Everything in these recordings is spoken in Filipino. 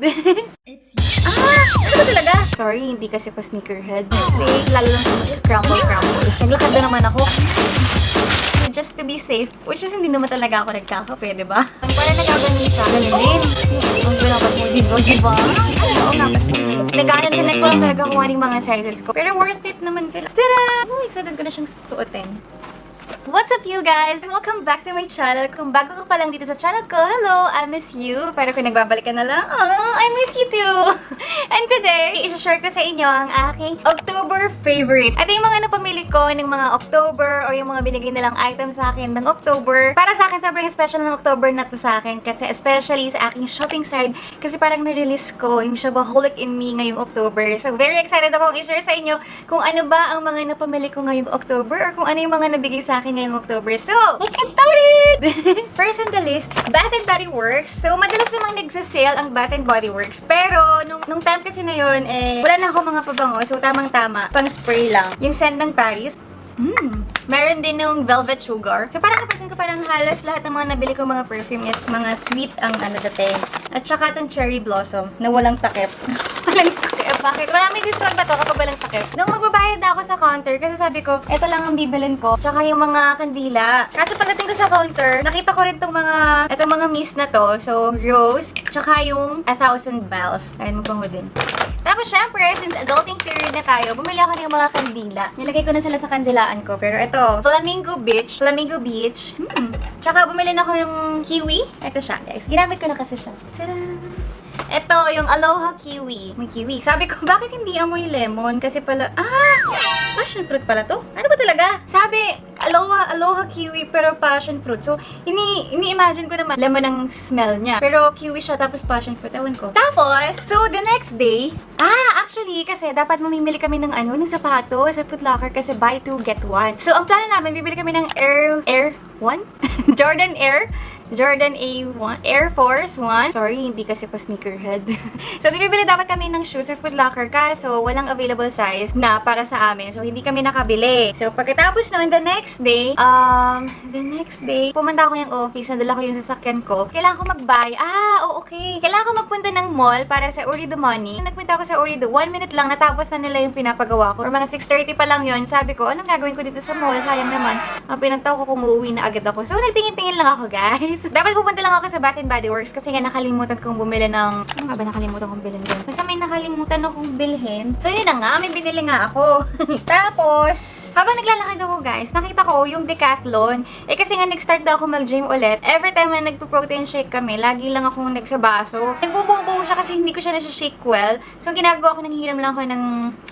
It's you. Ano ba talaga? Sorry, hindi kasi ako sneakerhead. Kasi lalo lang sa crumble. Naglakad na naman ako. Just to be safe. Which is hindi naman talaga ako nagkakape, diba? Wala nagaganon siya. Ganun din. Ang binapat mo dito, diba? Oo nga. Nagaanan siya. Ko lang talaga kung anong mga sizes ko. Pero worth it naman sila. Tada! Oh, excited ko na siyang suotin. What's up, you guys? Welcome back to my channel. Kung bago ka pa lang dito sa channel ko, hello, I miss you. Pero kung nagbabalik ka na lang, oh, I miss you too. And today, i-share ko sa inyo ang aking October favorites. Ito yung mga napamili ko ng mga October or yung mga binigay nilang items sa akin ng October. Para sa akin, sobrang special ng October na to sa akin kasi especially sa aking shopping side kasi parang na-release ko yung Shopaholic in Me ngayong October. So, very excited akong i-share sa inyo kung ano ba ang mga napamili ko ngayong October or kung ano yung mga nabigay sa akin ngayong October. So, let's get started! First on the list, Bath and Body Works. So, madalas namang nagsasale ang Bath and Body Works. Pero, nung time kasi na yun, wala na ako mga pabango. So, tamang-tama. Pang spray lang. Yung scent ng Paris. Meron din yung Velvet Sugar. So, parang napansin ko parang halos lahat ng mga nabili ko mga perfume is mga sweet ang dating. At saka itong Cherry Blossom na walang takip. Walang takip. Bakit? Maraming discount ba to kapag walang takip? Nung magbabayad na ako sa counter, kasi sabi ko, eto lang ang bibilin ko. Tsaka yung mga kandila. Kaso pagdating ko sa counter, nakita ko rin itong mga mist na to. So, Rose. Tsaka yung 1,000 Bells. Ayun, mabango din. Tapos, syempre, since adulting period na tayo, bumili ako ng mga kandila. Nilagay ko na sila sa kandilaan ko. Pero ito, Flamingo Beach. Tsaka, bumili na ako ng kiwi. Ito siya, guys. Ginamit ko na kasi siya. Tada! Ito, yung Aloha Kiwi. May kiwi. Sabi ko, bakit hindi amoy lemon? Kasi pala, passion fruit pala to? Ano ba talaga? Sabi, Aloha Kiwi, pero passion fruit. So, ini-imagine ko naman, lemon ang smell niya. Pero kiwi siya, tapos passion fruit. Ewan ko. Tapos, so, the next day, actually, kasi dapat mamimili kami ng ng sapato sa Foot Locker kasi buy two, get one. So, ang plano namin, bibili kami ng Air 1? Jordan A1, Air Force 1. Sorry, hindi kasi ako sneakerhead. So, bibili dapat kami ng shoes sa Foot Locker kaso walang available size na para sa amin. So, hindi kami nakabili. So, pagkatapos noon, the next day, pumunta ako ng office, nadala ko yung sasakyan ko. Kailangan ko mag-buy. Okay. Kailangan ko magpunta ng mall para sa Uri the Money. Nagpunta ako sa Uri the 1 minute lang, natapos na nila yung pinapagawa ko. Or mga 6:30 pa lang yun. Sabi ko, anong gagawin ko dito sa mall? Sayang naman. Ang pinagtaw ko kung uuwi na agad ako. So, nagtingin-tingin lang ako, guys. Dapat pupunta lang ako sa Bath and Body Works kasi nga nakalimutan kong bumili ng... Ano nga ba nakalimutan kong bilhin din? Basta may nakalimutan akong bilhin. So, yun na nga. May binili nga ako. Tapos, habang naglalakad ako, guys, nakita ko yung Decathlon. Kasi nga nag-start daw ako mag-gym ulit. Every time na nagpo-protein shake kami, lagi lang akong nagsabaso. Nagbubuo siya kasi hindi ko siya nasa-shake well. So, ginagawa ko, nanghihiram lang ako ng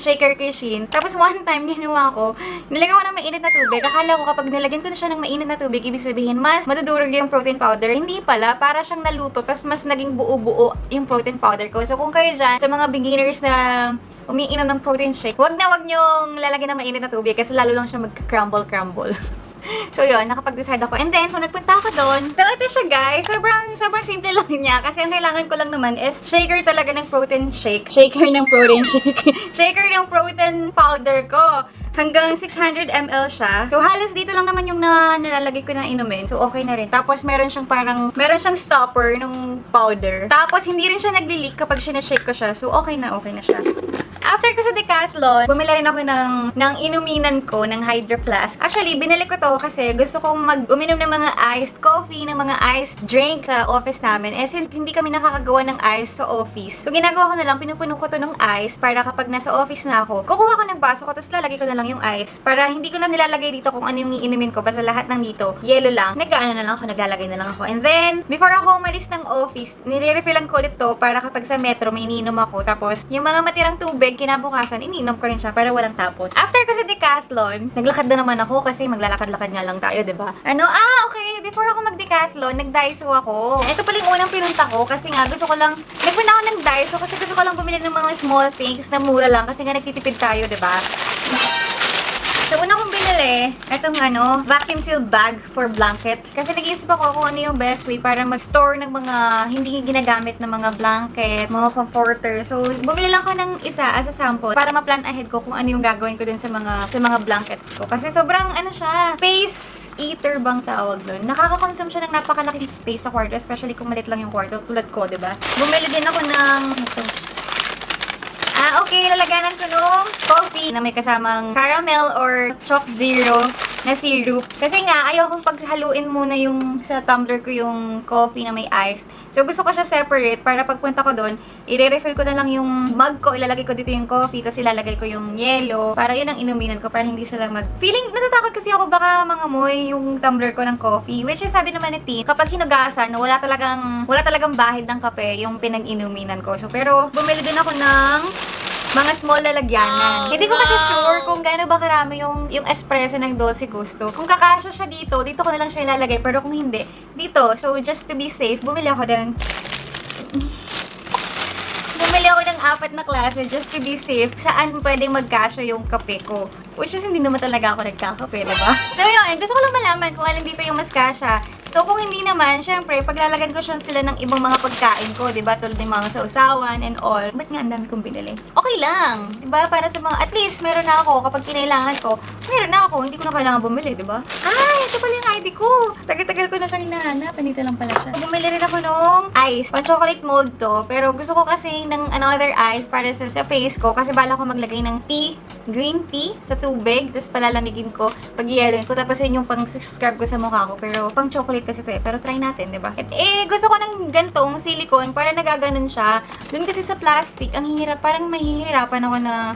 shaker Kishin. Tapos, one time, ginawa ko, nilagyan ko ng mainit na tubig. Akala ko kapag nilagyan ko na siya ng mainit na tubig, ibig sabihin, mas madudurog yung protein powder. Hindi pala, para siyang naluto, tapos mas naging buo-buo yung protein powder ko. So, kung kayo dyan, sa mga beginners na umiinom ng protein shake, wag niyong lalagyan ng mainit na tubig kasi lalo lang siya mag-crumble. So, yun, nakapag-decide ako. And then, kung nagpunta ako doon, so, ito siya, guys. Sobrang simple lang niya. Kasi ang kailangan ko lang naman is shaker talaga ng protein shake. Shaker ng protein shake. Shaker ng protein powder ko. Hanggang 600 ml siya. So, halos dito lang naman yung nalalagay ko na inumin. So, okay na rin. Tapos, meron siyang stopper ng powder. Tapos, hindi rin siya nagli-leak kapag sinashake ko siya. So, okay na siya. After ko sa Decathlon, bumili rin ako ng inuminan ko, ng Hydro Flask. Actually, binili ko to kasi gusto kong uminom ng mga iced coffee, ng mga iced drink sa office namin. Since hindi kami nakakagawa ng ice sa office. So, ginagawa ko na lang, pinupuno ko to ng ice para kapag nasa office na ako, kukuha ko ng baso ko, tapos lalagay ko na lang yung ice. Para hindi ko na nilalagay dito kung ano yung iinumin ko. Basta lahat ng dito, yellow lang. Naglalagay na lang ako. And then, before ako umalis ng office, nire-refillan ko ulit to para kapag sa metro, may ininom ako. Tapos, yung mga matirang tubig, kinabukasan, ininom ko rin siya para walang tapon. After ko sa Decathlon, naglakad na naman ako kasi maglalakad-lakad nga lang tayo, diba? Okay. Before ako mag-Decathlon, nag-Daiso ako. Ito pala yung unang pinunta ko kasi nga nagpunta ako ng Daiso kasi gusto ko lang bumili ng mga small things na mura lang kasi nga nagtitipid tayo, diba? So, una kong binili, itong vacuum seal bag for blanket. Kasi nag-iisip ako kung ano yung best way para mag-store ng mga hindi ginagamit na mga blanket, mga comforter. So, bumili lang ako ng isa as a sample para ma-plan ahead ko kung ano yung gagawin ko dun sa mga blankets ko. Kasi sobrang, space eater bang tawag doon. Nakaka-consume siya ng napakalaking space sa kwarto, especially kung malit lang yung kwarto, tulad ko, diba? Bumili din ako ng, okay, lalaganan ko nung coffee na may kasamang caramel or chalk zero na syrup. Kasi nga, ayaw kong paghaluin muna yung sa tumbler ko yung coffee na may ice. So, gusto ko siya separate para pagpunta ko doon, i-refill ko na lang yung mug ko, ilalagay ko dito yung coffee, tapos ilalagay ko yung yellow, para yun ang inuminan ko, para hindi sila Feeling, natatakot kasi ako baka mangamoy yung tumbler ko ng coffee. Which is, sabi naman ni T, kapag hinugasan, wala talagang bahid ng kape yung pinag-inuminan ko. So, pero, bumili din ako ng mga small lalagyanan. Hindi ko kasi sure kung gaano ba karami yung espresso ng Dolce Gusto. Kung kakasya siya dito ko na lang siya ilalagay. Pero kung hindi, dito. So, just to be safe, bumili ako ng 4 na klase just to be safe. Saan pwedeng magkasya yung kape ko. Which is, hindi naman talaga ako nagkakape, diba? So, yun. Gusto ko lang malaman kung alin dito yung mas kasya. So, kung hindi naman, syempre, paglalagan ko siya sila ng ibang mga pagkain ko, diba? Tulad ng mga sausawan and all. Ba't nga ang dami kong binili? Okay lang. Diba? Para sa mga, at least, meron na ako. Kapag kinailangan ko, meron na ako. Hindi ko na kailangan bumili, diba? Ay, ito pala yung ID ko. Tagal-tagal ko na siyang hinahanap. Andito lang pala siya. Bumili rin ako nung ice. Pan-chocolate mold to. Pero gusto ko kasi ng another ice para sa face ko. Kasi bala ko maglagay ng tea, green tea, sa tubig. Tapos palalamigin ko. Pag-yellowin ko. Tapos yun yung pang-scrub ko sa mukha ko. Pero pang-chocolate kasi ito eh. Pero try natin, diba? At gusto ko ng gantong silicone para nagaganon siya. Doon kasi sa plastic, ang hirap. Parang mahihirapan ako na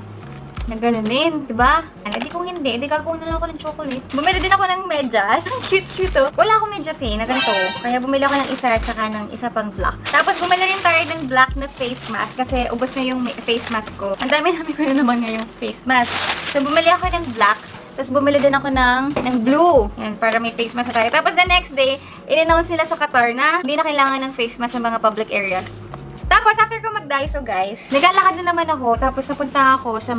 ganunin, diba? Di kung hindi, gagawin na lang ako ng chocolate. Bumili din ako ng medyas. Ang cute-cute oh. Wala akong medyas eh, na ganito. Kaya bumili ako ng isa at saka ng isa pang black. Tapos bumili rin tayo ng black na face mask kasi ubos na yung face mask ko. Ang dami-dami ko na naman ngayong face mask. So bumili ako ng black. Tapos bumili din ako ng blue. Yan, para may face mask na tayo. Tapos the next day, in-announce nila sa Qatar na hindi na kailangan ng face mask sa mga public areas. Tapos, after ko mag-Daiso, guys, naglalakad na naman ako. Tapos, napunta ako sa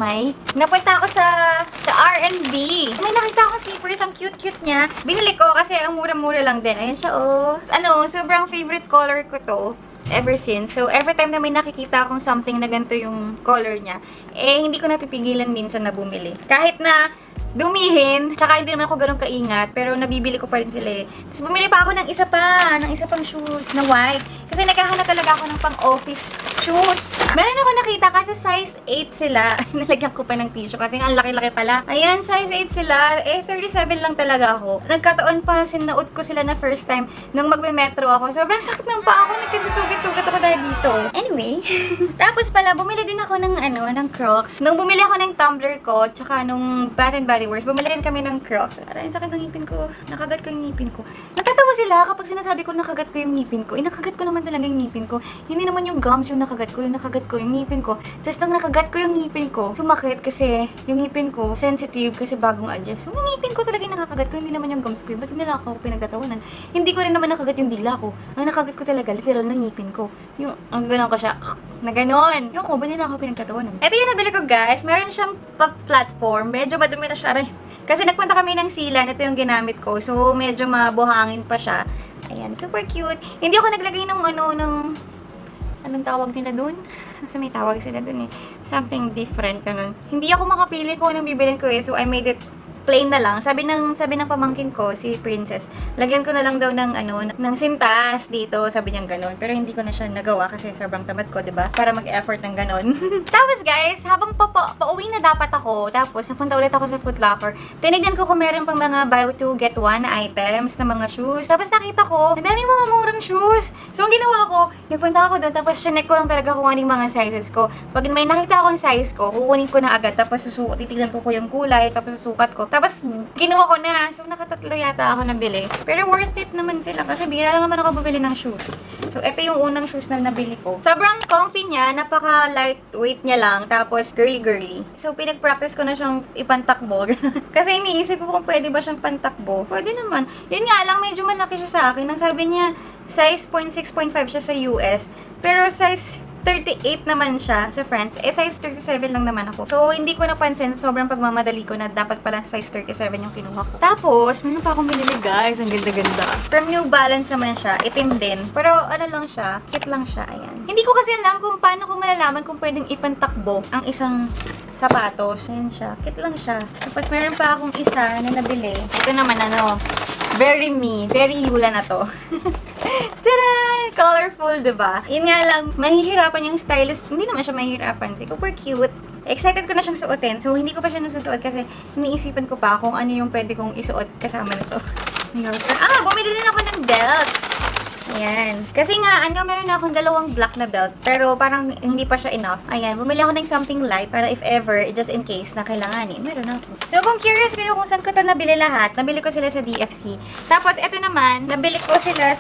R&B. May nakita akong slippers. Ang cute-cute niya. Binili ko kasi ang mura-mura lang din. Ayan siya, oh. Sobrang favorite color ko to ever since. So, every time na may nakikita akong something na ganito yung color niya, hindi ko napipigilan minsan na bumili. Kahit na dumihin, tsaka hindi naman ako ganun kaingat, pero nabibili ko pa rin sila eh. Tapos bumili pa ako ng isa pang shoes na white. Kasi naghahanap talaga ako ng pang-office shoes. Meron ako nakita kasi size 8 sila. Nalagyan ko pa ng tissue kasi ang laki-laki pala. Ayan, size 8 sila. 37 lang talaga ako. Nagkataon pa, sinuot ko sila na first time nung magme-metro ako. Sobrang sakit ng paa ako. Nagkasugat-sugat ako dahil dito. Anyway. Tapos pala, bumili din ako ng Crocs. Nung bumili ako ng tumbler ko, tsaka nung Bath and Body Works, bumili rin kami ng Crocs. Aray, sakit ng ngipin ko. Nakagat ko yung ngipin ko. Natatawa sila kapag sinasabi ko nakagat ko yung ngipin ko. Nakagat ko naman talaga yung ngipin ko. Hindi naman yung gums yung nakagat ko yung ngipin ko. Tapos nang nakagat ko yung ngipin ko, sumakit kasi yung ngipin ko sensitive kasi bagong adjust. So, yung ngipin ko talaga yung nakakagat ko, hindi naman yung gums ko. Ba't nila ako pinagtatawanan? Hindi ko rin naman nakagat yung dila ko. Ang nakagat ko talaga, literal na ngipin ko. Yung, ang gano'n ko siya, na gano'n. Yung ko, ba nila ako pinagtatawanan? Ito yung nabili ko, guys. Meron siyang platform. Medyo madumi na siya rin. Kasi nagpunta kami ng Silan, ito yung ginamit ko. So, medyo mabuhangin pa siya. Ayan, super cute. Hindi ako naglagay ng anong tawag nila dun? Kasi may tawag sila dun eh. Something different, ganun. Hindi ako makapili kung anong bibilin ko eh. So, I made it plain na lang. Sabi ng pamangkin ko, si Princess, lagyan ko na lang daw ng sintas dito, sabi niya gano'n. Pero hindi ko na siya nagawa kasi sobrang tamad ko, 'di ba? Para mag-effort ng gano'n. Tapos guys, habang pauwi na dapat ako, tapos napunta ulit ako sa Foot Locker. Tinignan ko kung meron pang mga buy 2 get 1 items na mga shoes. Tapos nakita ko, ang dami mga murang shoes. So ang ginawa ko, nagpunta ako doon, tapos chinek ko lang talaga kung anong mga sizes ko. Pag may nakita akong size ko, kukunin ko na agad, tapos titignan ko yung kulay, tapos susukat ko. Tapos, kinuha ko na. So, nakatatlo yata ako nabili. Pero worth it naman sila kasi bihira lang naman ako bumili ng shoes. So, ito yung unang shoes na nabili ko. Sobrang comfy niya. Napaka-lightweight niya lang. Tapos, girly-girly. So, pinag-practice ko na siyang ipantakbo. Kasi iniisip ko kung pwede ba siyang pantakbo. Pwede naman. Yun nga lang, medyo malaki siya sa akin. Ang sabi niya, size 0.6.5 siya sa US. Pero size 38 naman siya sa France. Size 37 lang naman ako. So, hindi ko napansin. Sobrang pagmamadali ko na dapat pala size 37 yung kinuha ko. Tapos, meron pa akong binili, guys. Ang ganda-ganda. From New Balance naman siya. Itim din. Pero, lang siya. Cute lang siya. Ayan. Hindi ko kasi alam kung paano ko malalaman kung pwedeng ipantakbo ang isang sapatos. Ayan siya. Cute lang siya. Tapos, meron pa akong isa na nabili. Ito naman, Very me. Very Yula na to. Tadaan! Colorful, diba? Yun nga lang, mahihirapan yung stylist. Hindi naman siya mahihirapan. Super cute. Excited ko na siyang suotin. So, hindi ko pa siya nasusuot kasi iniisipan ko pa kung ano yung pwede kong isuot kasama nito. Bumili din ako ng belt. Ayan. Kasi nga, meron na akong dalawang black na belt. Pero parang hindi pa siya enough. Ayan, bumili ako ng something light para if ever, just in case na kailangan meron ako. So, kung curious kayo kung saan ko ito nabili lahat, nabili ko sila sa DFC. Tapos, ito naman, nabili ko sila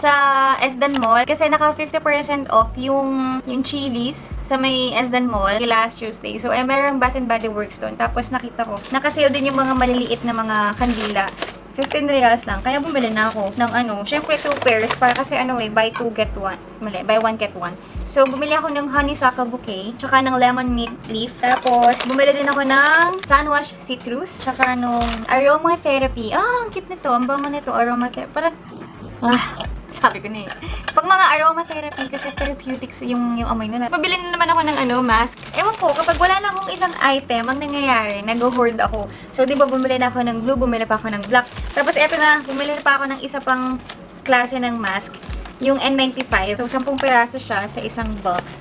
sa Esdan Mall. Kasi naka 50% off yung Chili's sa may Esdan Mall last Tuesday. So, merong Bath and Body Works doon. Tapos, nakita ko, nakasale din yung mga maliliit na mga kandila. 15 reals lang. Kaya bumili na ako ng syempre 2 pairs para kasi buy 2 get 1. Mali, buy 1 get 1. So, bumili ako ng honeysuckle bouquet, tsaka ng lemon mint leaf. Tapos, bumili din ako ng sunwash citrus, tsaka nung aromatherapy. Ang cute nito. Ang bango nito. Aromatherapy. Parang, sabi ko na Pag mga aromatherapy, kasi therapeutics yung amoy nila. Pabili na naman ako ng mask. Ewan ko, kapag wala na akong isang item, ang nangyayari, nag-hoard ako. So, di ba bumili na ako ng blue, bumili pa ako ng black. Tapos, eto na, bumili na pa ako ng isa pang klase ng mask. Yung N95. So, 10 piraso siya sa isang box.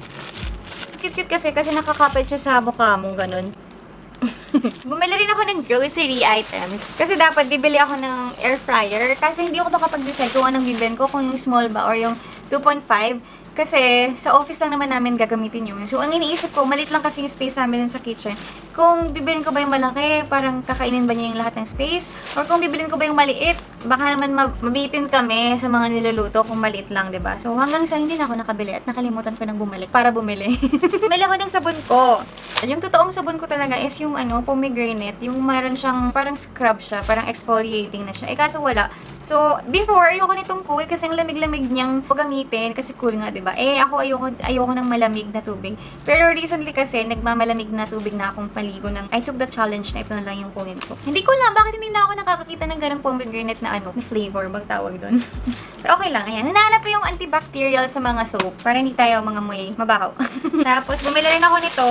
Cute-cute kasi nakakapit siya sa mukha mong ganun. Bumili rin ako ng grocery items. Kasi dapat bibili ako ng air fryer. Kasi hindi ako makapag-decide kung anong bibilin ko. Kung yung small ba or yung 2.5. Kasi sa office lang naman namin gagamitin yun. So, ang iniisip ko, malit lang kasi yung space namin sa kitchen. Kung bibilin ko ba yung malaki, parang kakainin ba niya yung lahat ng space? Or kung bibilin ko ba yung maliit, baka naman mabitin kami sa mga niluluto kung maliit lang, 'di ba? So, hanggang sa hindi na ako nakabili at nakalimutan ko nang bumalik para bumili. Bumili ako ng sabon ko. Yung totoong sabon ko talaga is yung pomegranate. Yung mayroon siyang parang scrub siya, parang exfoliating na siya. Kaso wala. So, before, ayoko nitong cool kasi ang lamig-lamig niyang paggamitin kasi cool nga, 'di ba? Ako ayoko ng malamig na tubig. Pero recently kasi nagmamalamig na tubig na akong paligo ng I took the challenge na ito na lang yung kunin ko. Hindi ko lang bakit hindi na ako nakakakita ng ganung pomegranate na na flavor bang tawag doon. Pero okay lang, ayan. Hinahanap ko yung antibacterial sa mga soap para hindi tayo mga muy mabaho. Tapos bumili rin ako nito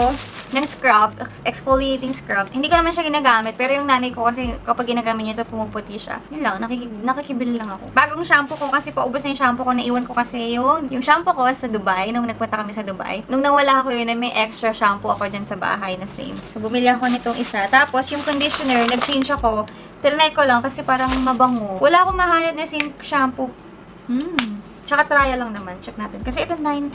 ng scrub, exfoliating scrub. Hindi ko naman siya ginagamit, pero yung nanay ko kasi kapag ginagamit niya ito, pumuputi siya. Yun lang, nakikibili lang ako. Bagong shampoo ko kasi paubos na yung shampoo ko, naiwan ko kasi yung shampoo ko sa Dubai, nung nagpunta kami sa Dubai. Nung nawala ako yun, may extra shampoo ako dyan sa bahay na same. So, bumili ako nitong isa. Tapos, yung conditioner, nag-change ako. Tinry ko lang kasi parang mabango. Wala akong mahanap na shampoo. Tsaka trial lang naman. Check natin. Kasi ito 9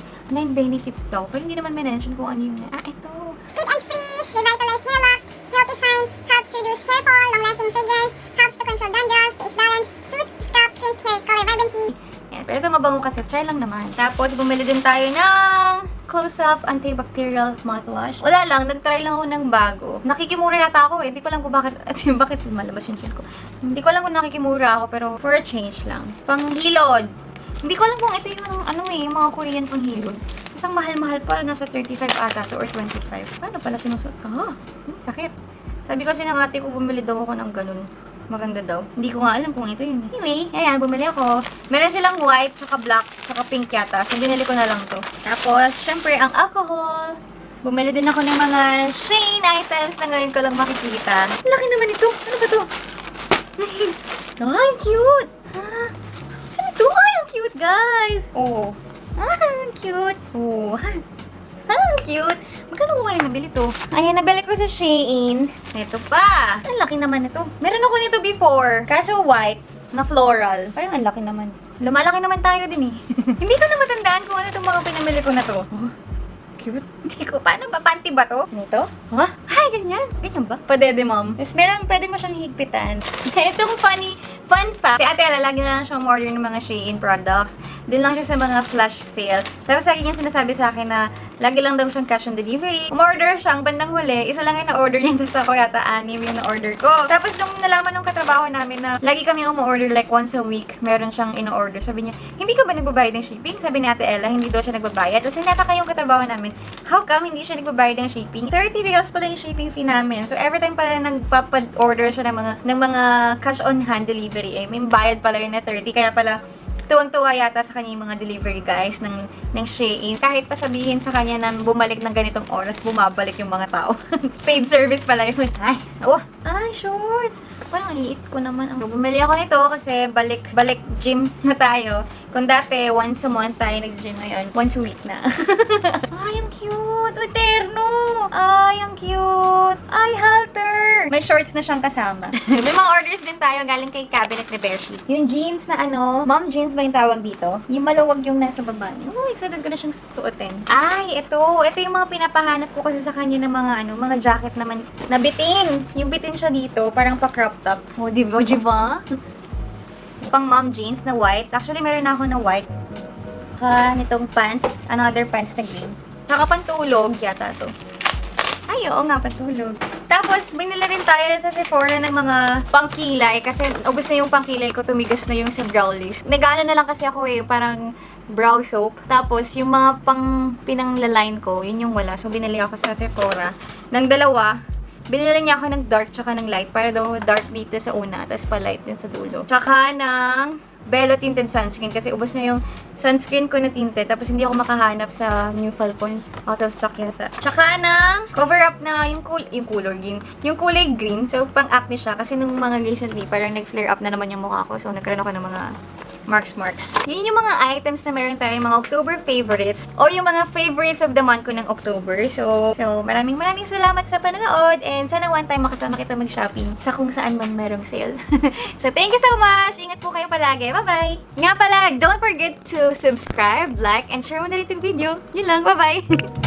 benefits daw. Pero hindi naman mention kung ano yung ito. Speed and freeze, revitalize hair loss, healthy shine, helps reduce hair fall, long-lasting fragrance, helps to control dandruff, pH balance, soothe scalp, crisp hair color vibrancy. Yan. Pero ito mabango kasi. Try lang naman. Tapos, bumili din tayo ng Close-Up Antibacterial Mouthwash. Wala lang. Nag-try lang ako ng bago. Nakikimura yata ako Hindi ko alam kung bakit malabas yung chin ko. Hindi ko alam kung nakikimura ako, pero for a change lang. Panghilod. Hindi ko alam kung ito yung mga Korean panghilod. Isang mahal-mahal pa, nasa 35 ata to or 25. Paano pala sinusuot ka? Sakit. Sabi kasi ng ate ko, bumili daw ako ng ganun. Maganda daw. Hindi ko nga alam kung ito yun. Anyway, ayan, bumili ako. Meron silang white, tsaka black, tsaka pink yata. So, binili ko na lang to. Tapos, syempre, ang alcohol. Bumili din ako ng mga Shein items na ngayon ko lang makikita. Laki naman ito. Ano ba to? Ang cute! Ano ito? Ang cute, guys! Ang cute! Ang cute! Magkano ko kayo nabili to? Ayan, nabili ko sa Shein. Ito pa! Ang laki naman ito. Meron ako nito before. Kaso white na floral. Parang ang laki naman. Lumalaki naman tayo din eh. Hindi ko na matandaan kung ano itong mga pinamili ko na to. Cute. Hindi ko. Paano ba? Panty ba to? Nito? Ay, ganyan. Ganyan ba? Padede, mom. Tapos meron, pwede mo siyang higpitan. Itong fun fact. Si Ate Ella, lagi na lang siya umorder ng mga Shein products. Din lang siya sa mga flash sale. Tapos lagi niya sinasabi sa akin na lagi lang daw siyang cash on delivery. Umorder siya, ang bandang huli, isa lang yung na-order niya. Tapos ako yata 6 yung na-order ko. Tapos nung nalaman ng katrabaho namin na lagi kami umorder like once a week, meron siyang in-order. Sabi niya, hindi ka ba nagbabayad ng shipping? Sabi ni Ate Ella, hindi daw siya nagbabayad. Tapos hinataka yung katrabaho namin, how come hindi siya nagbabayad ng shipping? 30 reals pala yung shipping fee namin. So every time pala nagpapad-order siya ng mga cash on hand delivery, may bayad pala yun na 30. Kaya pala tuwang-tuwa yata sa kanya yung mga delivery guys ng Shein. Kahit pa sabihin sa kanya na bumalik ng ganitong oras, bumabalik yung mga tao. Paid service pala yun. Ay, shorts! Parang liit ko naman. Bumili ako nito kasi balik gym na tayo. Kung dati, once a month tayo nag-gym ngayon, once a week na. Ay, ang cute! Uterno! Ay, ang cute! Ay, halter! May shorts na siyang kasama. May mga orders din tayo galing kay Cabinet ni Beshi. Yung jeans na mom jeans ba yung tawag dito? Yung maluwag yung nasa baba. Oh, excited ko na siyang suotin. Ay, ito yung mga pinapahanap ko kasi sa kanya ng mga jacket naman na bitin. Yung bitin siya dito, parang pa-crop top. Oh, di ba? Pang mom jeans na white. Actually, meron na ako na white. Nitong pants. Another pants na green. Saka pantulog yata to. Ay, oo nga, pantulog. Tapos, binili rin tayo sa Sephora ng mga pangkilay. Kasi, ubos na yung pangkilay ko, tumigas na yung sa Browlies. Nagano na lang kasi ako parang brow soap. Tapos, yung mga pinanglaline ko, yun yung wala. So, binili ako sa Sephora ng dalawa. Binili niya ako ng dark tsaka ng light. Para daw dark dito sa una, tapos pa light din sa dulo. Tsaka ng Bello Tinted Sunscreen kasi ubos na yung sunscreen ko na tinted. Tapos hindi ako makahanap sa New Falcon. Out of stock yata. Tsaka ng cover up na yung color green. Yung kulay green. So, pang acne siya. Kasi nung mga recently, parang nag-flare up na naman yung mukha ko. So, nagkaroon ako ng mga marks. Yun yung mga items na meron tayo, mga October favorites o yung mga favorites of the month ko ng October. So maraming salamat sa panonood and sana one time makasama kita mag-shopping sa kung saan man merong sale. So thank you so much! Ingat po kayo palagi. Bye-bye! Nga pala, don't forget to subscribe, like, and share mo na rin itong video. Yun lang, bye-bye!